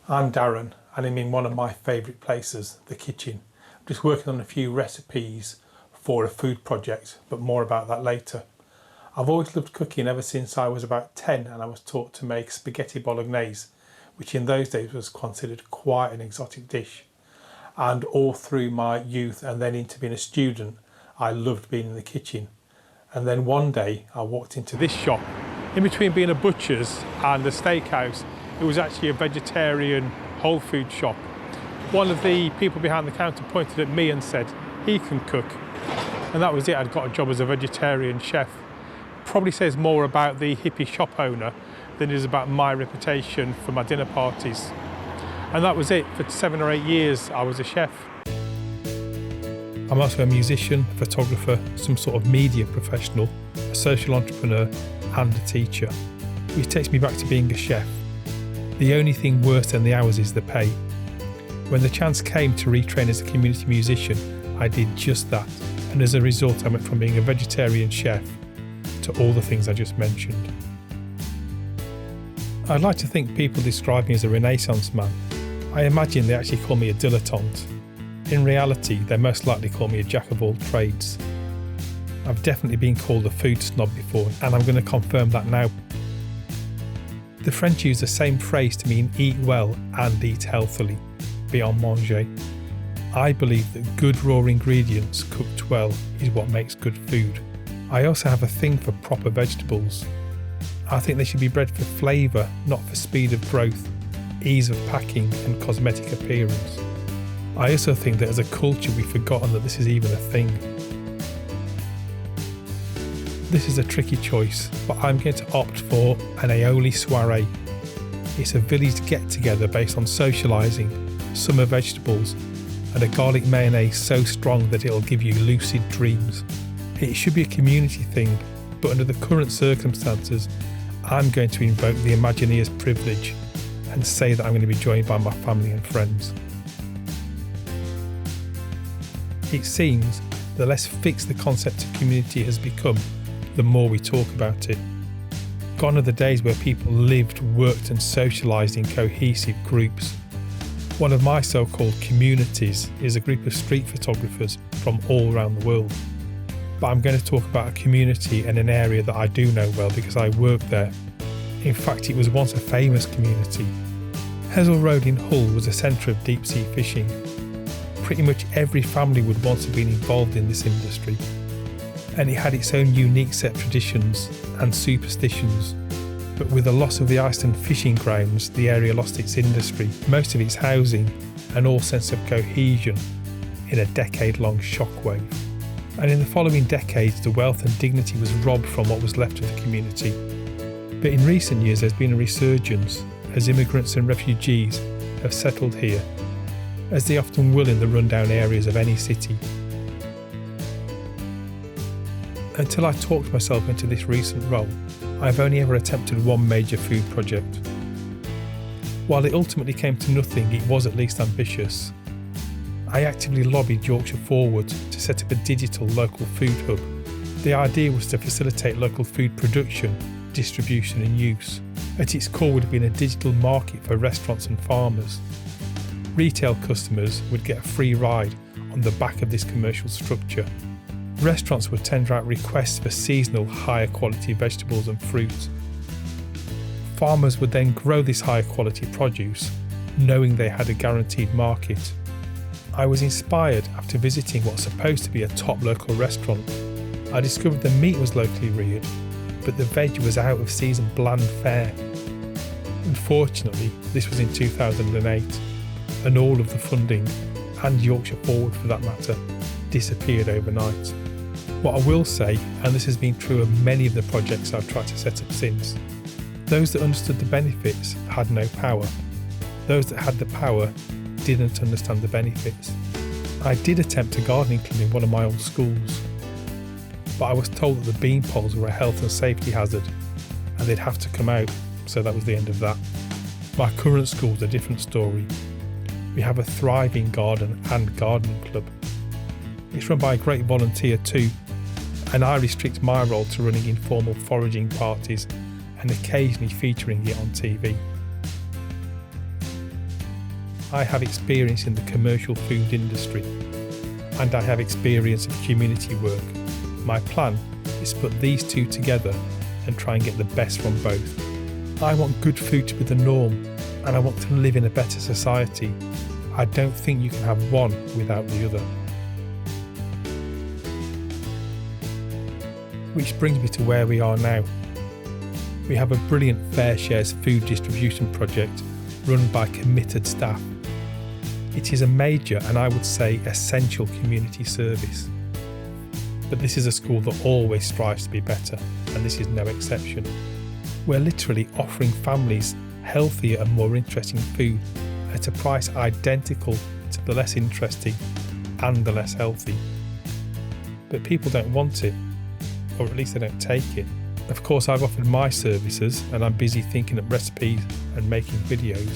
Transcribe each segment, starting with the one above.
I'm Darren and I'm in one of my favourite places, the kitchen. I'm just working on a few recipes for a food project, but more about that later. I've always loved cooking ever since I was about 10 and I was taught to make spaghetti bolognese, which in those days was considered quite an exotic dish. And all through my youth and then into being a student, I loved being in the kitchen. And then one day I walked into this shop. In between being a butcher's and a steakhouse, it was actually a vegetarian whole food shop. One of the people behind the counter pointed at me and said, he can cook. And that was it, I'd got a job as a vegetarian chef. Probably says more about the hippie shop owner than it is about my reputation for my dinner parties. And that was it. For 7 or 8 years, I was a chef. I'm also a musician, photographer, some sort of media professional, a social entrepreneur, and a teacher, which takes me back to being a chef. The only thing worse than the hours is the pay. When the chance came to retrain as a community musician, I did just that, and as a result I went from being a vegetarian chef to all the things I just mentioned. I'd like to think people describe me as a Renaissance man. I imagine they actually call me a dilettante. In reality, they most likely call me a jack of all trades. I've definitely been called a food snob before, and I'm going to confirm that now. The French use the same phrase to mean eat well and eat healthily, bien manger. I believe that good raw ingredients cooked well is what makes good food. I also have a thing for proper vegetables. I think they should be bred for flavour, not for speed of growth, ease of packing and cosmetic appearance. I also think that as a culture we've forgotten that this is even a thing. This is a tricky choice, but I'm going to opt for an aioli soiree. It's a village get-together based on socialising, summer vegetables, and a garlic mayonnaise so strong that it'll give you lucid dreams. It should be a community thing, but under the current circumstances, I'm going to invoke the Imagineer's privilege and say that I'm going to be joined by my family and friends. It seems the less fixed the concept of community has become, the more we talk about it. Gone are the days where people lived, worked and socialised in cohesive groups. One of my so-called communities is a group of street photographers from all around the world. But I'm going to talk about a community in an area that I do know well because I work there. In fact, it was once a famous community. Hessel Road in Hull was a centre of deep sea fishing. Pretty much every family would once have been involved in this industry, and it had its own unique set of traditions and superstitions. But with the loss of the Iceland fishing grounds, the area lost its industry, most of its housing, and all sense of cohesion in a decade-long shockwave. And in the following decades, the wealth and dignity was robbed from what was left of the community. But in recent years, there's been a resurgence as immigrants and refugees have settled here, as they often will in the rundown areas of any city. Until I talked myself into this recent role, I've only ever attempted one major food project. While it ultimately came to nothing, it was at least ambitious. I actively lobbied Yorkshire Forward to set up a digital local food hub. The idea was to facilitate local food production, distribution and use. At its core would have been a digital market for restaurants and farmers. Retail customers would get a free ride on the back of this commercial structure. Restaurants would tender out requests for seasonal, higher quality vegetables and fruits. Farmers would then grow this higher quality produce, knowing they had a guaranteed market. I was inspired after visiting what's supposed to be a top local restaurant. I discovered the meat was locally reared, but the veg was out of season bland fare. Unfortunately, this was in 2008, and all of the funding, and Yorkshire Forward for that matter, disappeared overnight. What I will say, and this has been true of many of the projects I've tried to set up since, those that understood the benefits had no power. Those that had the power didn't understand the benefits. I did attempt a gardening club in one of my old schools, but I was told that the bean poles were a health and safety hazard and they'd have to come out, so that was the end of that. My current school's a different story. We have a thriving garden and gardening club. It's run by a great volunteer too, and I restrict my role to running informal foraging parties and occasionally featuring it on TV. I have experience in the commercial food industry, and I have experience of community work. My plan is to put these two together and try and get the best from both. I want good food to be the norm, and I want to live in a better society. I don't think you can have one without the other. Which brings me to where we are now. We have a brilliant Fair Shares food distribution project run by committed staff. It is a major and I would say essential community service. But this is a school that always strives to be better, and this is no exception. We're literally offering families healthier and more interesting food at a price identical to the less interesting and the less healthy. But people don't want it, or at least they don't take it. Of course, I've offered my services and I'm busy thinking up recipes and making videos.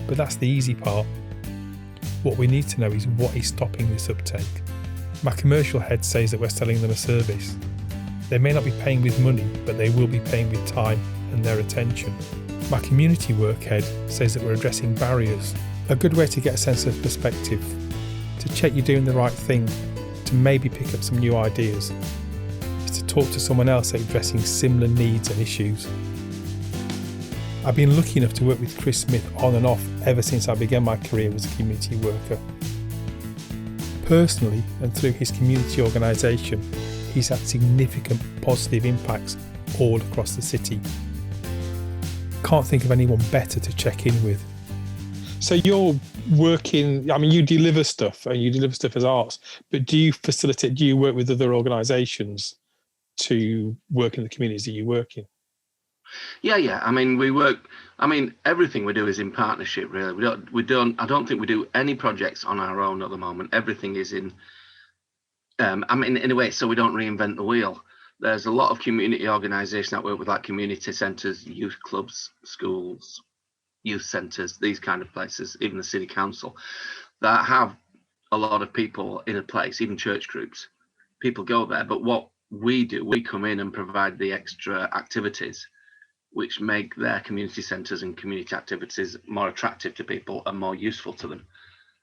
But that's the easy part. What we need to know is what is stopping this uptake. My commercial head says that we're selling them a service. They may not be paying with money, but they will be paying with time and their attention. My community work head says that we're addressing barriers. A good way to get a sense of perspective, to check you're doing the right thing, to maybe pick up some new ideas, is to talk to someone else addressing similar needs and issues. I've been lucky enough to work with Chris Smith on and off ever since I began my career as a community worker. Personally, and through his community organisation, he's had significant positive impacts all across the city. Can't think of anyone better to check in with. So you're working, I mean, you deliver stuff and you deliver stuff as arts, but do you work with other organisations to work in the communities that you work in? Yeah. I mean, everything we do is in partnership, really. I don't think we do any projects on our own at the moment. Everything is in a way, so we don't reinvent the wheel. There's a lot of community organisations that work with, like community centres, youth clubs, schools, youth centres, these kind of places, even the city council, that have a lot of people in a place, even church groups. People go there, but what we do, we come in and provide the extra activities which make their community centres and community activities more attractive to people and more useful to them.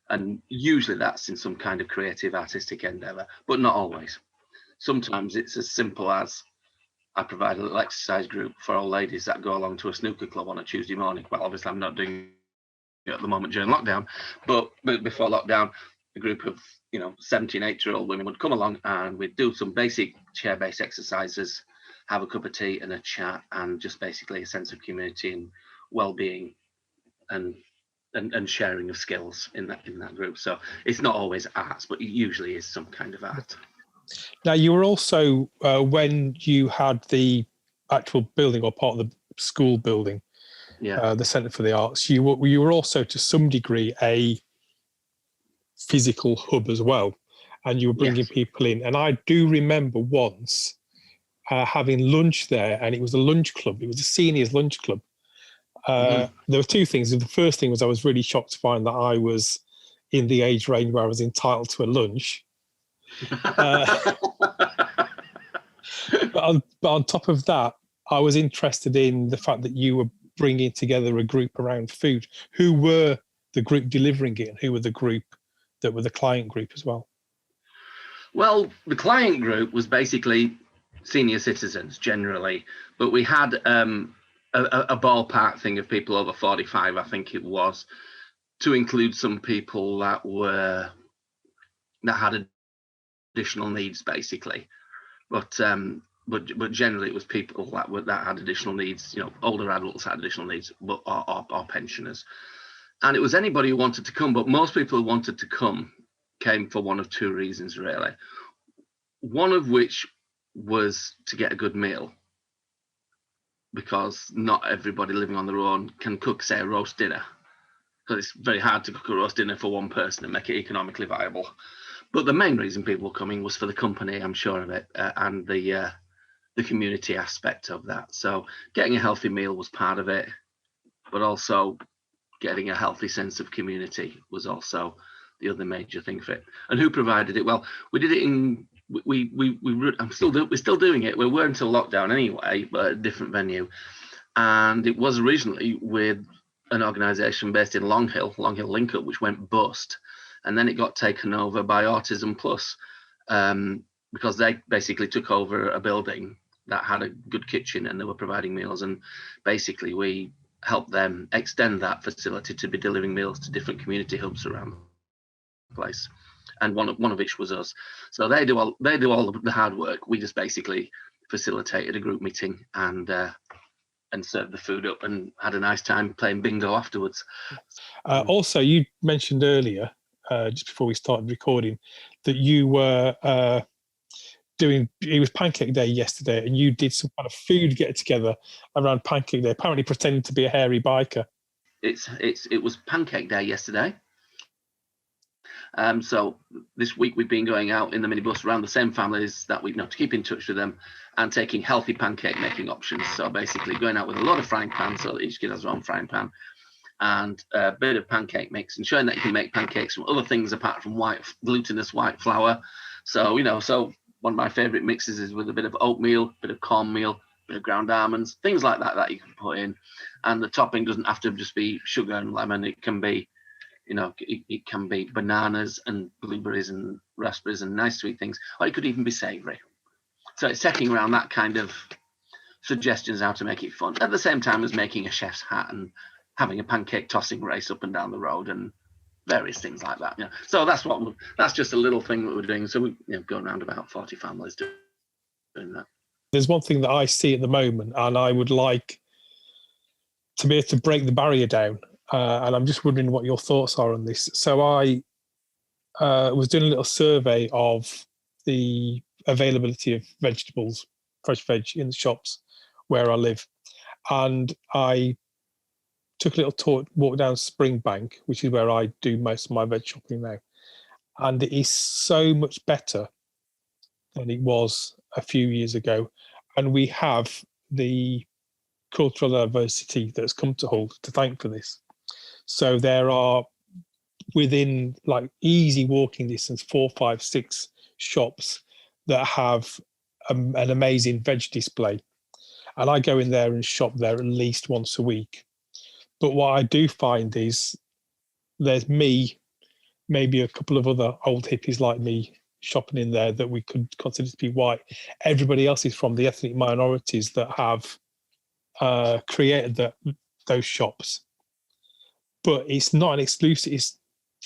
And usually that's in some kind of creative artistic endeavour, but not always. Sometimes it's as simple as I provide a little exercise group for old ladies that go along to a snooker club on a Tuesday morning. Well, obviously I'm not doing it at the moment during lockdown, but before lockdown, a group of 17, 18-year-old women would come along and we'd do some basic chair-based exercises, have a cup of tea and a chat, and just basically a sense of community and well-being and sharing of skills in that group. So it's not always arts, but it usually is some kind of art. Now, you were also, when you had the actual building or part of the school building, the Centre for the Arts, you were also to some degree a physical hub as well, and you were bringing people in. And I do remember once having lunch there, and it was a lunch club. It was a seniors lunch club. There were two things. The first thing was I was really shocked to find that I was in the age range where I was entitled to a lunch. But on top of that, I was interested in the fact that you were bringing together a group around food. Who were the group delivering it, and who were the group that were the client group as well? Well, the client group was basically senior citizens generally, but we had a ballpark thing of people over 45, I think it was, to include some people that had additional needs, basically. But generally it was people that had additional needs. Older adults had additional needs, but or pensioners. And it was anybody who wanted to come, but most people who wanted to come came for one of two reasons, really. One of which was to get a good meal, because not everybody living on their own can cook, say, a roast dinner, because it's very hard to cook a roast dinner for one person and make it economically viable. But the main reason people were coming was for the company, I'm sure of it, and the community aspect of that. So getting a healthy meal was part of it, but also getting a healthy sense of community was also the other major thing for it. And who provided it? Well, we did it in we're still doing it. We were until lockdown anyway, but a different venue. And it was originally with an organisation based in Long Hill Link-Up, which went bust, and then it got taken over by Autism Plus, because they basically took over a building that had a good kitchen and they were providing meals, and basically we helped them extend that facility to be delivering meals to different community hubs around the place, and one of which was us. So they do all the hard work. We just basically facilitated a group meeting and served the food up and had a nice time playing bingo afterwards. Also, you mentioned earlier, just before we started recording, that you were it was Pancake Day yesterday, and you did some kind of food get together around Pancake Day, apparently pretending to be a hairy biker. It was Pancake Day yesterday. So this week we've been going out in the minibus around the same families that we know to keep in touch with them and taking healthy pancake making options. So basically going out with a lot of frying pans, so that each kid has their own frying pan, and a bit of pancake mix, and showing that you can make pancakes from other things apart from glutinous white flour. So one of my favorite mixes is with a bit of oatmeal, a bit of cornmeal, a bit of ground almonds, things like that you can put in. And the topping doesn't have to just be sugar and lemon. It can be, it can be bananas and blueberries and raspberries and nice sweet things, or it could even be savoury. So it's taking around that kind of suggestions how to make it fun, at the same time as making a chef's hat and having a pancake tossing race up and down the road and various things like that. So that's just a little thing that we're doing. So we're going around about 40 families doing that. There's one thing that I see at the moment, and I would like to be able to break the barrier down. And I'm just wondering what your thoughts are on this. So I was doing a little survey of the availability of vegetables, fresh veg in the shops where I live. And I took a little walk down Springbank, which is where I do most of my veg shopping now. And it is so much better than it was a few years ago. And we have the cultural diversity that's come to Hull to thank for this. So there are, within like easy walking distance, 4, 5, 6 shops that have an amazing veg display. And I go in there and shop there at least once a week. But what I do find is there's me, maybe a couple of other old hippies like me shopping in there that we could consider to be white. Everybody else is from the ethnic minorities that have created those shops. But it's not an exclusive.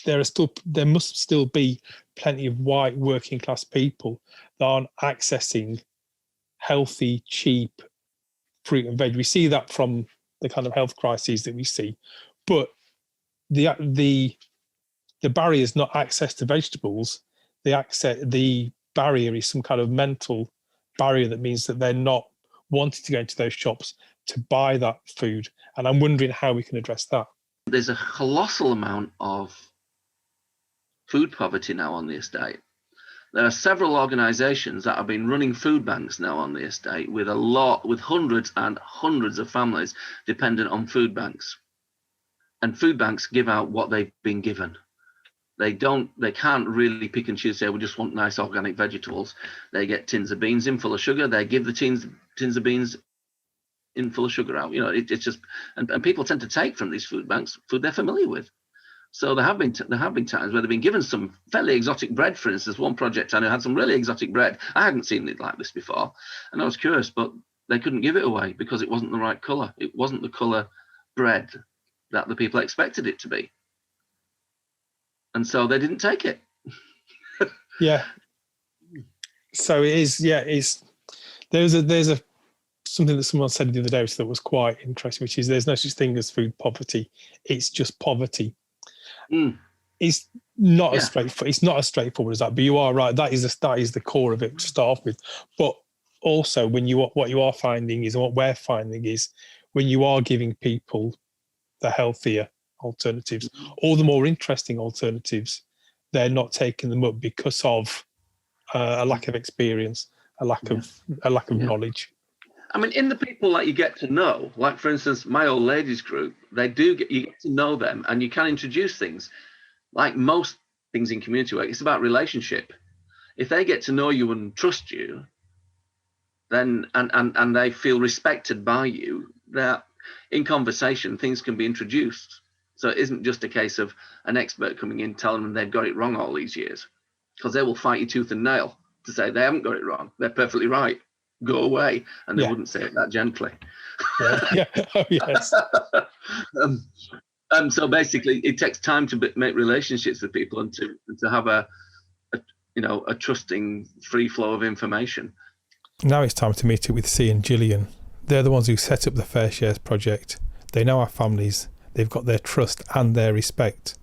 There must still be plenty of white working class people that aren't accessing healthy, cheap fruit and veg. We see that from the kind of health crises that we see, but the barrier is not access to vegetables. The barrier is some kind of mental barrier that means that they're not wanting to go into those shops to buy that food. And I'm wondering how we can address that. There's a colossal amount of food poverty now on the estate. There are several organisations that have been running food banks now on the estate with hundreds and hundreds of families dependent on food banks. And food banks give out what they've been given. They can't really pick and choose, say, we just want nice organic vegetables. They get tins of beans in full of sugar. They give the tins of beans in full of sugar out. It's just, and people tend to take from these food banks food they're familiar with. So there have been times where they've been given some fairly exotic bread. For instance, one project I know had some really exotic bread. I hadn't seen it like this before, and I was curious, but they couldn't give it away because it wasn't the right colour. It wasn't the colour bread that the people expected it to be, and so they didn't take it. Yeah. So it is. Yeah, it's there's a something that someone said the other day that was quite interesting, which is there's no such thing as food poverty. It's just poverty. It's not as straightforward. It's not as straightforward as that. But you are right. That is the core of it to start off with. But also, what you are finding is, and what we're finding is, when you are giving people the healthier alternatives, or the more interesting alternatives, they're not taking them up because of a lack of experience, a lack of knowledge. I mean, in the people that you get to know, like for instance, my old ladies group, you get to know them, and you can introduce things. Like most things in community work, it's about relationship. If they get to know you and trust you, then and they feel respected by you, that in conversation, things can be introduced. So it isn't just a case of an expert coming in telling them they've got it wrong all these years, because they will fight you tooth and nail to say they haven't got it wrong. They're perfectly right. Go away. And they wouldn't say it that gently. Yeah. Oh, yes. So basically, it takes time to make relationships with people and to have a trusting free flow of information. Now it's time to meet up with C and Gillian. They're the ones who set up the FareShares project. They know our families. They've got their trust and their respect.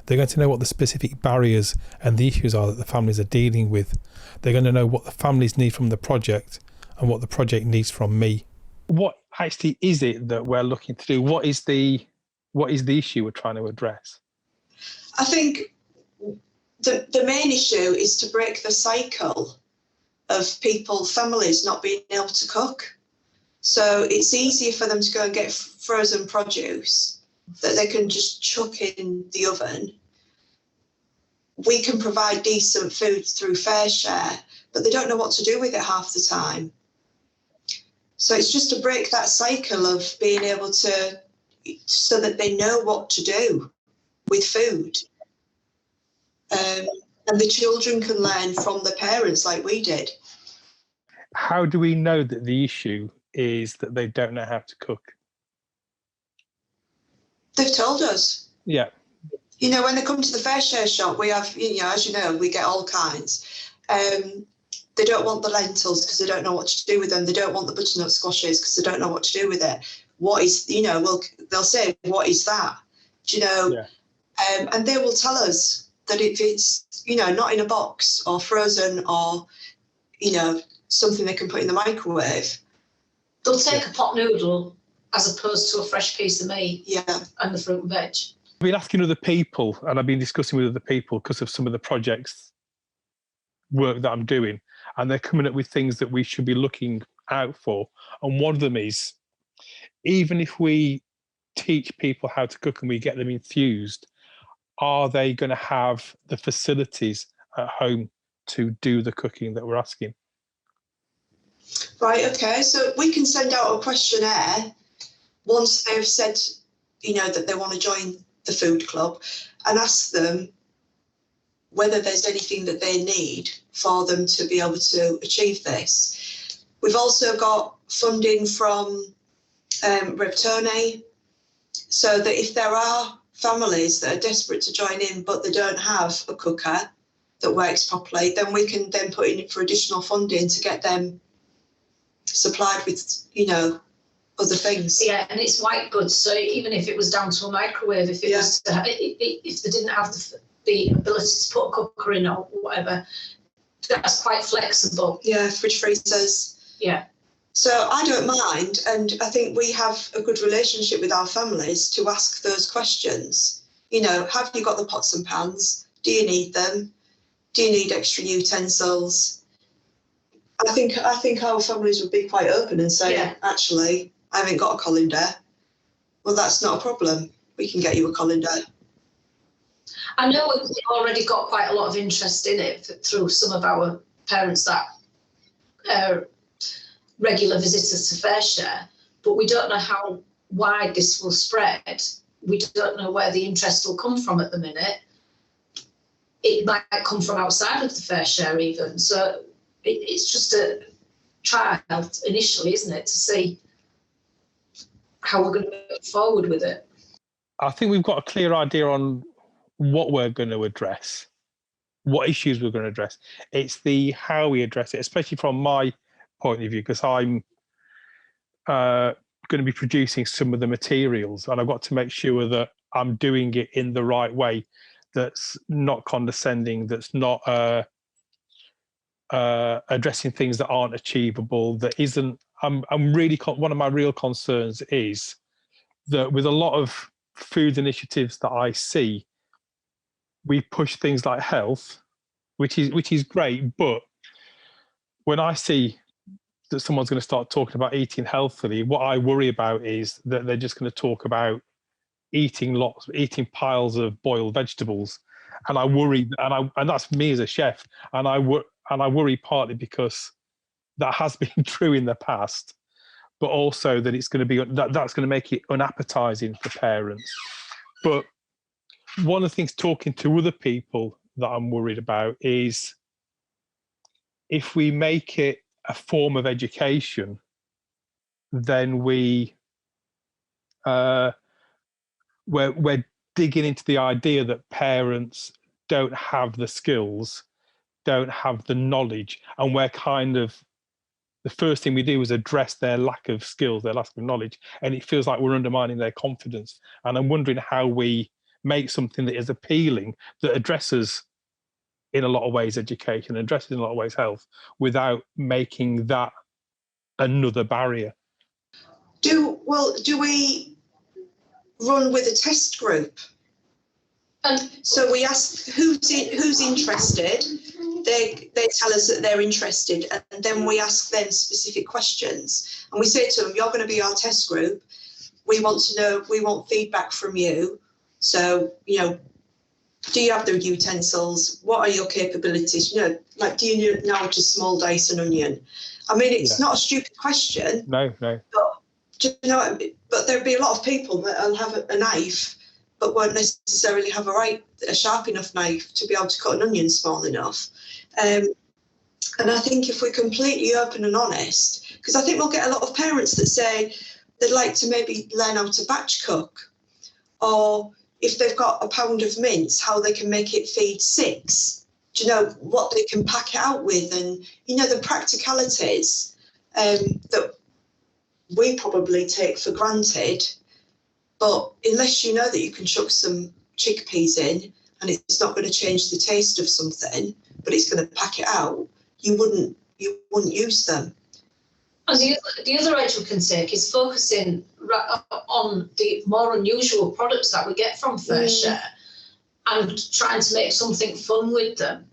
They're going to know what the specific barriers and the issues are that the families are dealing with. They're going to know what the families need from the project and what the project needs from me. What actually is it that we're looking to do? What is the issue we're trying to address? I think the main issue is to break the cycle of families not being able to cook. So it's easier for them to go and get frozen produce that they can just chuck in the oven. We can provide decent food through FareShare, but they don't know what to do with it half the time. So it's just to break that cycle of being able to, so that they know what to do with food. And the children can learn from the parents like we did. How do we know that the issue is that they don't know how to cook? They've told us. Yeah. When they come to the FareShare shop, we have, as you know, we get all kinds. They don't want the lentils because they don't know what to do with them. They don't want the butternut squashes because they don't know what to do with it. What is, they'll say, what is that? Yeah. And they will tell us that if it's, not in a box or frozen or, something they can put in the microwave. They'll take a pot noodle as opposed to a fresh piece of meat. Yeah. And the fruit and veg. I've been asking other people, and I've been discussing with other people because of some of the projects work that I'm doing, and they're coming up with things that we should be looking out for. And one of them is, even if we teach people how to cook and we get them enthused, are they going to have the facilities at home to do the cooking that we're asking? Right, okay. So we can send out a questionnaire once they've said, that they want to join the food club, and ask them whether there's anything that they need for them to be able to achieve this. We've also got funding from Reptone, so that if there are families that are desperate to join in but they don't have a cooker that works properly, then we can then put in for additional funding to get them supplied with, other things. Yeah, and it's white goods, so even if it was down to a microwave, if it was, if they didn't have the ability to put a cooker in or whatever, that's quite flexible. Yeah, fridge freezers. Yeah. So I don't mind, and I think we have a good relationship with our families to ask those questions. Have you got the pots and pans? Do you need them? Do you need extra utensils? I think our families would be quite open and say, actually, I haven't got a colander. Well, that's not a problem. We can get you a colander. I know we've already got quite a lot of interest in it through some of our parents that are regular visitors to FareShare, but we don't know how wide this will spread. We don't know where the interest will come from at the minute. It might come from outside of the FareShare even. So it's just a trial initially, isn't it, to see how we're going to move forward with it. I think we've got a clear idea on what we're going to address, what issues we're going to address. It's the how we address it, especially from my point of view, because I'm going to be producing some of the materials, and I've got to make sure that I'm doing it in the right way, that's not condescending, that's not addressing things that aren't achievable, that isn't. I'm really, one of my real concerns is that with a lot of food initiatives that I see, we push things like health, which is great, but when I see that someone's going to start talking about eating healthily, what I worry about is that they're just going to talk about eating piles of boiled vegetables, and I worry, and that's me as a chef, and I worry partly because that has been true in the past, but also that it's going to be that's going to make it unappetizing for parents. But one of the things, talking to other people, that I'm worried about is if we make it a form of education, then we're digging into the idea that parents don't have the skills, don't have the knowledge, and we're kind of, the first thing we do is address their lack of skills, their lack of knowledge, and it feels like we're undermining their confidence. And I'm wondering how we make something that is appealing, that addresses in a lot of ways education, addresses in a lot of ways health, without making that another barrier. Do we run with a test group? And so we ask who's interested. They tell us that they're interested, and then we ask them specific questions. And we say to them, "You're going to be our test group. We want to know. We want feedback from you. So, you know, do you have the utensils? What are your capabilities? You know, like, do you know how to small dice an onion?" I mean, it's not a stupid question. No. But, do you know, but there'll be a lot of people that'll have a knife, but won't necessarily have a sharp enough knife to be able to cut an onion small enough. And I think if we're completely open and honest, because I think we'll get a lot of parents that say they'd like to maybe learn how to batch cook, or if they've got a pound of mince, how they can make it feed 6. Do you know what they can pack it out with? And, you know, the practicalities that we probably take for granted. But unless you know that you can chuck some chickpeas in and it's not going to change the taste of something, but it's going to pack it out, you wouldn't use them. And the other edge we can take is focusing on the more unusual products that we get from FareShare and trying to make something fun with them,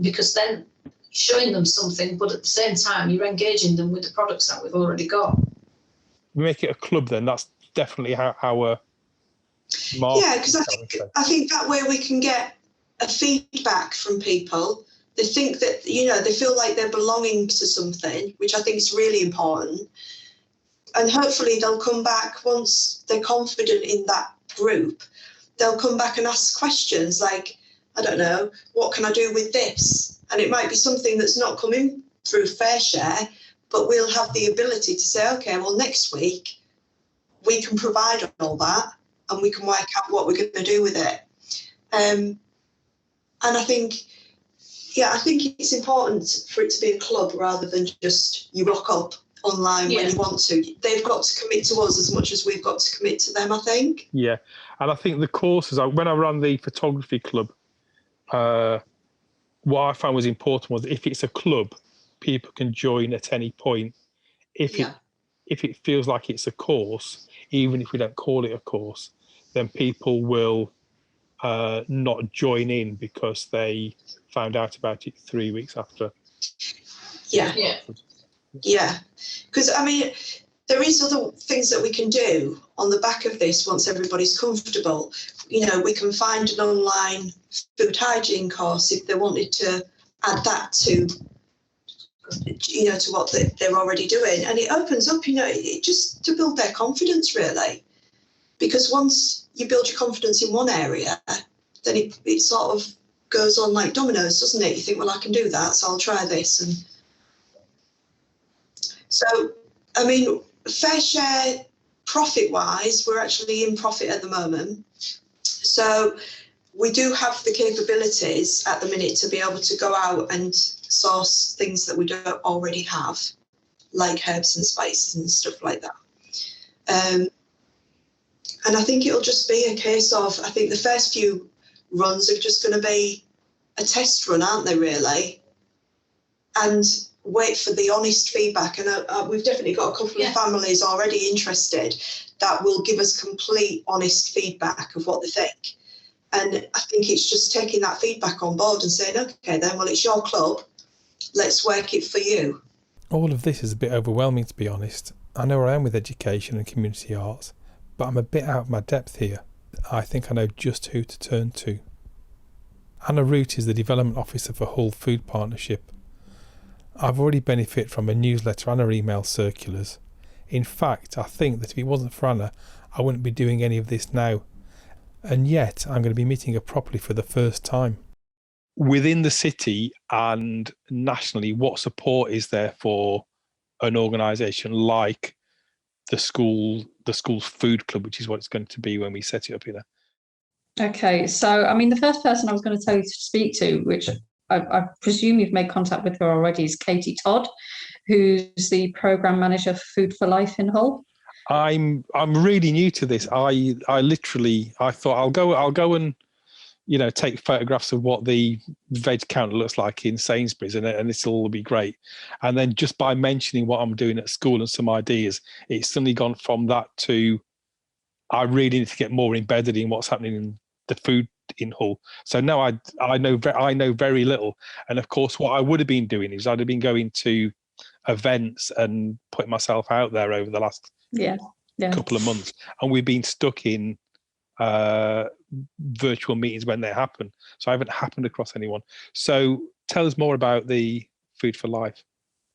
because then showing them something, but at the same time you're engaging them with the products that we've already got. We make it a club then. That's definitely how our market. Yeah, because I think that way we can get a feedback from people. They think that, you know, they feel like they're belonging to something, which I think is really important. And hopefully they'll come back once they're confident in that group. They'll come back and ask questions like, I don't know, what can I do with this? And it might be something that's not coming through FareShare, but we'll have the ability to say, okay, well, next week we can provide all that and we can work out what we're going to do with it. And I think it's important for it to be a club rather than just you rock up online when you want to. They've got to commit to us as much as we've got to commit to them, I think. Yeah, and I think the courses, when I ran the photography club, what I found was important was if it's a club, people can join at any point. If it feels like it's a course, even if we don't call it a course, then people will not join in because they found out about it 3 weeks after. Yeah, because I mean, there is other things that we can do on the back of this once everybody's comfortable. You know, we can find an online food hygiene course if they wanted to add that to, you know, to what they're already doing. And it opens up, you know, just to build their confidence, really. Because once you build your confidence in one area, then it sort of goes on like dominoes, doesn't it? You think, well, I can do that, so I'll try this. And so, I mean, FareShare profit-wise, we're actually in profit at the moment. So we do have the capabilities at the minute to be able to go out and source things that we don't already have, like herbs and spices and stuff like that. And I think it'll just be a case of, I think the first few runs are just going to be a test run, aren't they, really? And wait for the honest feedback. And we've definitely got a couple of families already interested that will give us complete, honest feedback of what they think. And I think it's just taking that feedback on board and saying, okay, then, well, it's your club. Let's work it for you. All of this is a bit overwhelming, to be honest. I know where I am with education and community arts, but I'm a bit out of my depth here. I think I know just who to turn to. Anna Root is the Development Officer for Hull Food Partnership. I've already benefited from her newsletter and her email circulars. In fact, I think that if it wasn't for Anna, I wouldn't be doing any of this now. And yet, I'm going to be meeting her properly for the first time. Within the city and nationally, what support is there for an organisation like the school's food club, which is what it's going to be when we set it up here? Okay, so I mean, the first person I was going to tell you to speak to, which I presume you've made contact with her already, is Katie Todd, who's the programme manager for Food for Life in Hull. I'm really new to this. I thought I'll go and take photographs of what the veg counter looks like in Sainsbury's, and this will all be great. And then just by mentioning what I'm doing at school and some ideas, it's suddenly gone from that to I really need to get more embedded in what's happening in the food in Hull. So now I know very little. And of course, what I would have been doing is I'd have been going to events and putting myself out there over the last couple of months, and we've been stuck in virtual meetings when they happen, so I haven't happened across anyone. So tell us more about the Food for Life.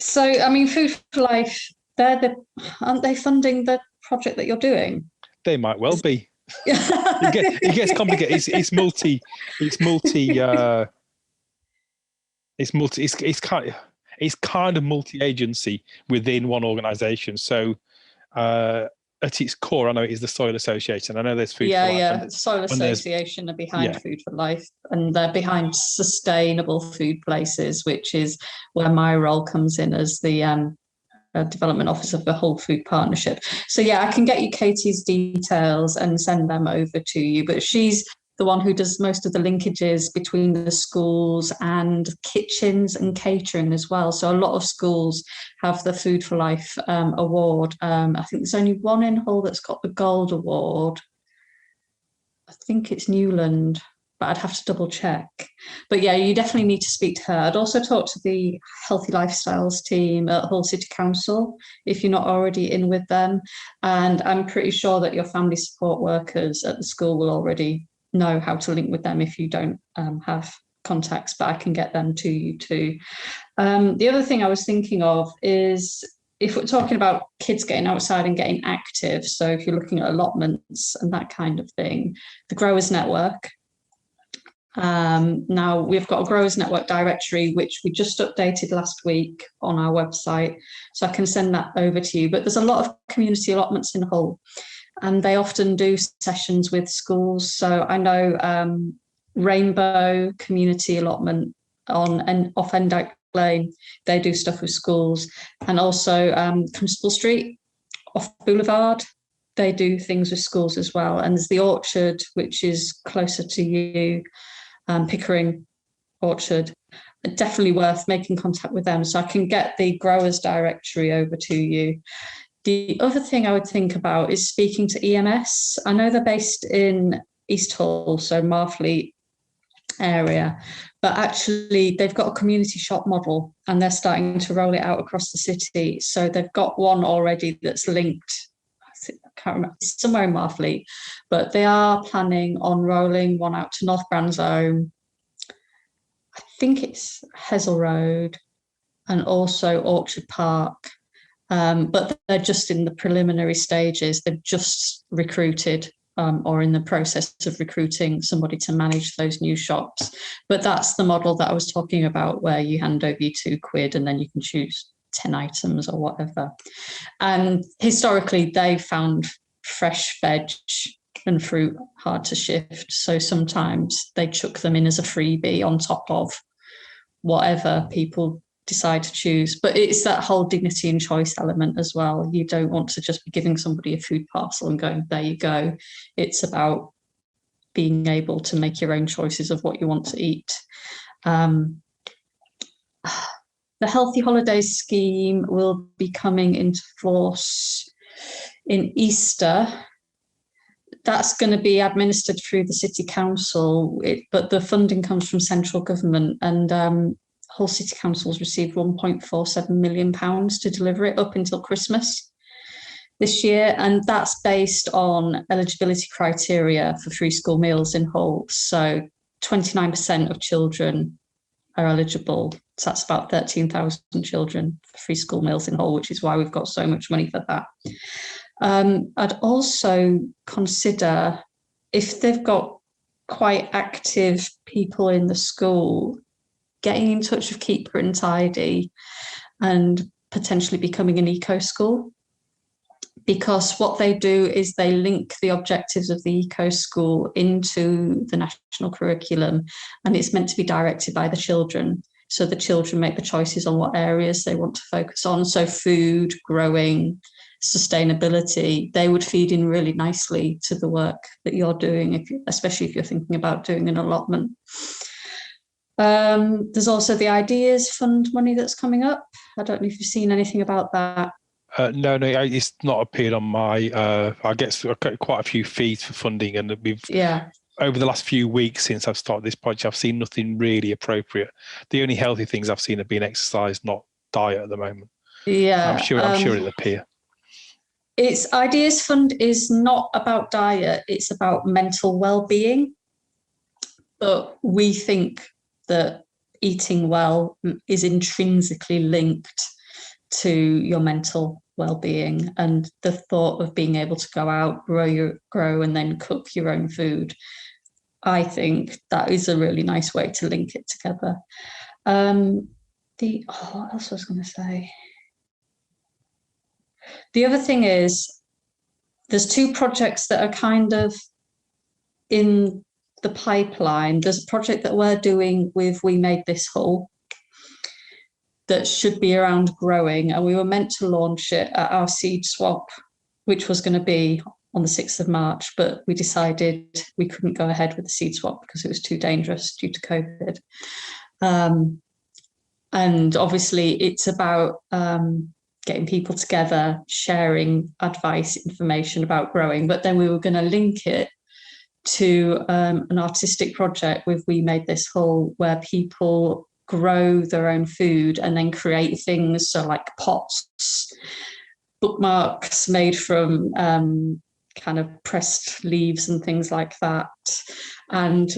So I mean, Food for Life, aren't they funding the project that you're doing? They might well be. It gets complicated. It's kind of multi-agency within one organisation. So at its core, I know it is the Soil Association. I know there's Food for Life. Yeah, Soil Association are behind Food for Life, and they're behind Sustainable Food Places, which is where my role comes in as the development officer for Hull Food Partnership. So yeah, I can get you Katie's details and send them over to you, but she's the one who does most of the linkages between the schools and kitchens and catering as well. So a lot of schools have the Food for Life award. I think there's only one in Hull that's got the gold award. I think it's Newland, but I'd have to double check. But yeah, you definitely need to speak to her. I'd also talk to the Healthy Lifestyles team at Hull City Council if you're not already in with them. And I'm pretty sure that your family support workers at the school will already know how to link with them if you don't have contacts, but I can get them to you too. The other thing I was thinking of is if we're talking about kids getting outside and getting active, so if you're looking at allotments and that kind of thing, the Growers Network. Now we've got a Growers Network directory, which we just updated last week on our website, so I can send that over to you. But there's a lot of community allotments in Hull, and they often do sessions with schools. So I know Rainbow Community Allotment off Endyke Lane, they do stuff with schools, and also Constable Street off Boulevard, they do things with schools as well. And there's the Orchard, which is closer to you, Pickering Orchard. Definitely worth making contact with them. So I can get the Growers directory over to you. The other thing I would think about is speaking to EMS. I know they're based in East Hull, so Marfleet area, but actually they've got a community shop model and they're starting to roll it out across the city. So they've got one already that's linked, I can't remember, it's somewhere in Marfleet, but they are planning on rolling one out to North Bransholme. I think it's Hessel Road and also Orchard Park. But they're just in the preliminary stages. They've just recruited or in the process of recruiting somebody to manage those new shops. But that's the model that I was talking about, where you hand over your £2 and then you can choose 10 items or whatever. And historically, they've found fresh veg and fruit hard to shift. So sometimes they chuck them in as a freebie on top of whatever people decide to choose. But it's that whole dignity and choice element as well. You don't want to just be giving somebody a food parcel and going, there you go. It's about being able to make your own choices of what you want to eat. The Healthy Holidays scheme will be coming into force in Easter. That's going to be administered through the City Council, but the funding comes from central government, and Hull City Council's received £1.47 million to deliver it up until Christmas this year. And that's based on eligibility criteria for free school meals in Hull. So 29% of children are eligible. So that's about 13,000 children for free school meals in Hull, which is why we've got so much money for that. I'd also consider, if they've got quite active people in the school, getting in touch with Keep Britain Tidy and potentially becoming an eco school, because what they do is they link the objectives of the eco school into the national curriculum, and it's meant to be directed by the children. So the children make the choices on what areas they want to focus on. So food, growing, sustainability, they would feed in really nicely to the work that you're doing, especially if you're thinking about doing an allotment. There's also the Ideas Fund money that's coming up. I don't know if you've seen anything about that. No, it's not appeared on my. I get quite a few feeds for funding, and we've over the last few weeks since I've started this project, I've seen nothing really appropriate. The only healthy things I've seen have been exercise, not diet at the moment. Yeah, I'm sure it'll appear. Its Ideas Fund is not about diet; it's about mental well-being. But we think that eating well is intrinsically linked to your mental well-being, and the thought of being able to go out, grow and then cook your own food, I think that is a really nice way to link it together. What else was I going to say? The other thing is, there's two projects that are kind of in the pipeline. There's a project that we're doing with We Made This Hull that should be around growing, and we were meant to launch it at our seed swap, which was going to be on the 6th of March, but we decided we couldn't go ahead with the seed swap because it was too dangerous due to COVID. And obviously it's about getting people together, sharing advice, information about growing, but then we were going to link it to an artistic project with We Made This Hull, where people grow their own food and then create things, so like pots, bookmarks made from kind of pressed leaves and things like that, and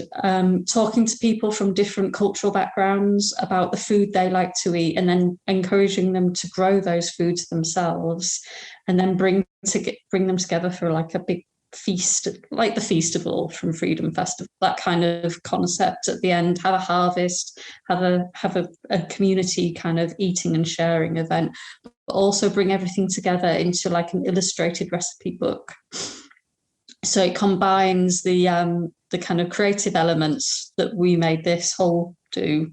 talking to people from different cultural backgrounds about the food they like to eat, and then encouraging them to grow those foods themselves, and then bring them together for like a big feast, like the Feastival from Freedom Festival, that kind of concept at the end. Have a harvest, have a community kind of eating and sharing event, but also bring everything together into like an illustrated recipe book. So it combines the kind of creative elements that We Made This Hull do,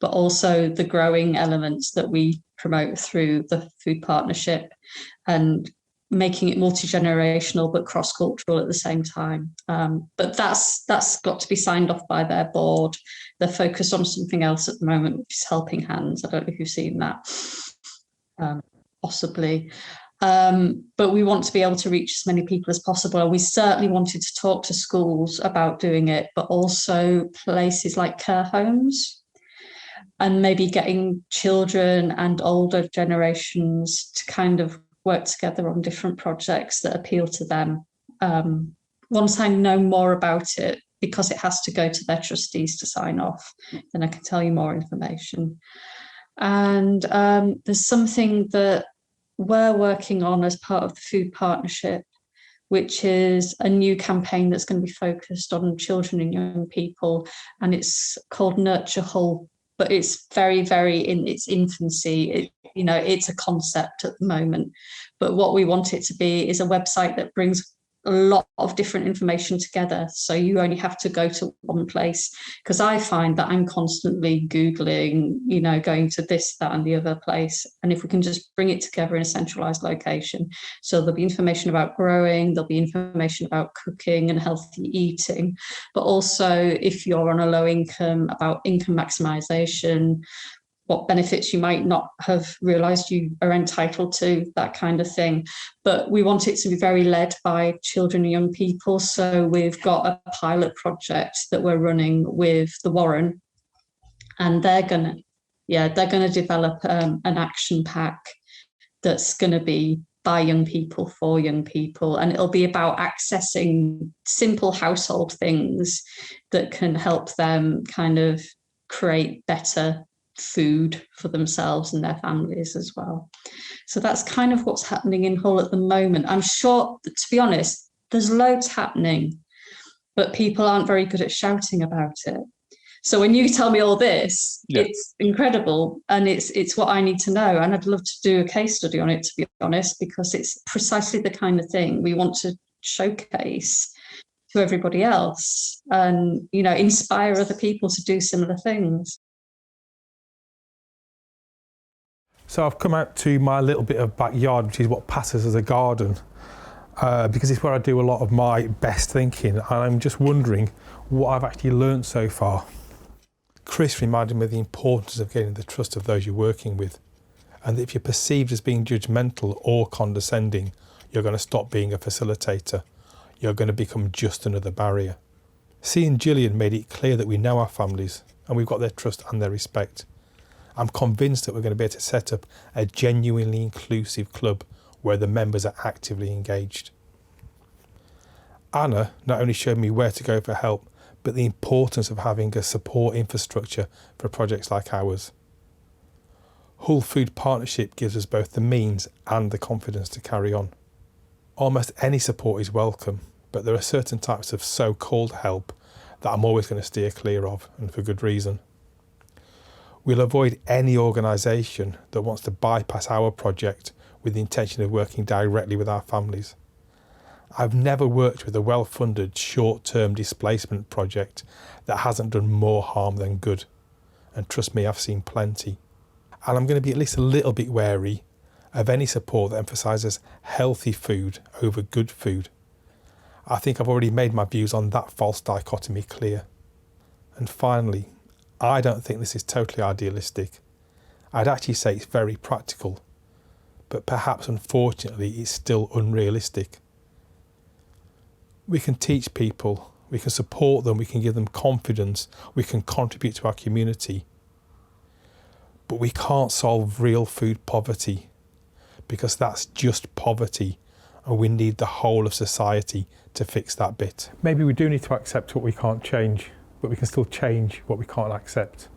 but also the growing elements that we promote through the food partnership, and making it multi-generational but cross-cultural at the same time. But that's got to be signed off by their board. They're focused on something else at the moment, which is Helping Hands. I don't know if you've seen that, possibly. But we want to be able to reach as many people as possible. And we certainly wanted to talk to schools about doing it, but also places like care homes, and maybe getting children and older generations to kind of work together on different projects that appeal to them. Once I know more about it, because it has to go to their trustees to sign off, then I can tell you more information. And there's something that we're working on as part of the food partnership, which is a new campaign that's going to be focused on children and young people, and it's called Nurture Hull. But it's very, very in its infancy. It's a concept at the moment. But what we want it to be is a website that brings a lot of different information together. So you only have to go to one place, because I find that I'm constantly Googling, going to this, that, and the other place. And if we can just bring it together in a centralized location, so there'll be information about growing, there'll be information about cooking and healthy eating, but also if you're on a low income, about income maximization, what benefits you might not have realised you are entitled to, that kind of thing. But we want it to be very led by children and young people. So we've got a pilot project that we're running with the Warren, and they're going to develop an action pack that's going to be by young people for young people, and it'll be about accessing simple household things that can help them kind of create better food for themselves and their families as well. So that's kind of what's happening in Hull at the moment. I'm sure, to be honest, there's loads happening, but people aren't very good at shouting about it. So when you tell me all this, it's incredible, and it's what I need to know. And I'd love to do a case study on it, to be honest, because it's precisely the kind of thing we want to showcase to everybody else and, you know, inspire other people to do similar things. So I've come out to my little bit of backyard, which is what passes as a garden, because it's where I do a lot of my best thinking. And I'm just wondering what I've actually learned so far. Chris reminded me of the importance of getting the trust of those you're working with, and that if you're perceived as being judgmental or condescending, you're going to stop being a facilitator. You're going to become just another barrier. Seeing Gillian made it clear that we know our families and we've got their trust and their respect. I'm convinced that we're going to be able to set up a genuinely inclusive club where the members are actively engaged. Anna not only showed me where to go for help, but the importance of having a support infrastructure for projects like ours. Hull Food Partnership gives us both the means and the confidence to carry on. Almost any support is welcome, but there are certain types of so-called help that I'm always going to steer clear of, and for good reason. We'll avoid any organisation that wants to bypass our project with the intention of working directly with our families. I've never worked with a well-funded short-term displacement project that hasn't done more harm than good. And trust me, I've seen plenty. And I'm going to be at least a little bit wary of any support that emphasises healthy food over good food. I think I've already made my views on that false dichotomy clear. And finally, I don't think this is totally idealistic. I'd actually say it's very practical, but perhaps unfortunately it's still unrealistic. We can teach people, we can support them, we can give them confidence, we can contribute to our community. But we can't solve real food poverty, because that's just poverty, and we need the whole of society to fix that bit. Maybe we do need to accept what we can't change, but we can still change what we can't accept.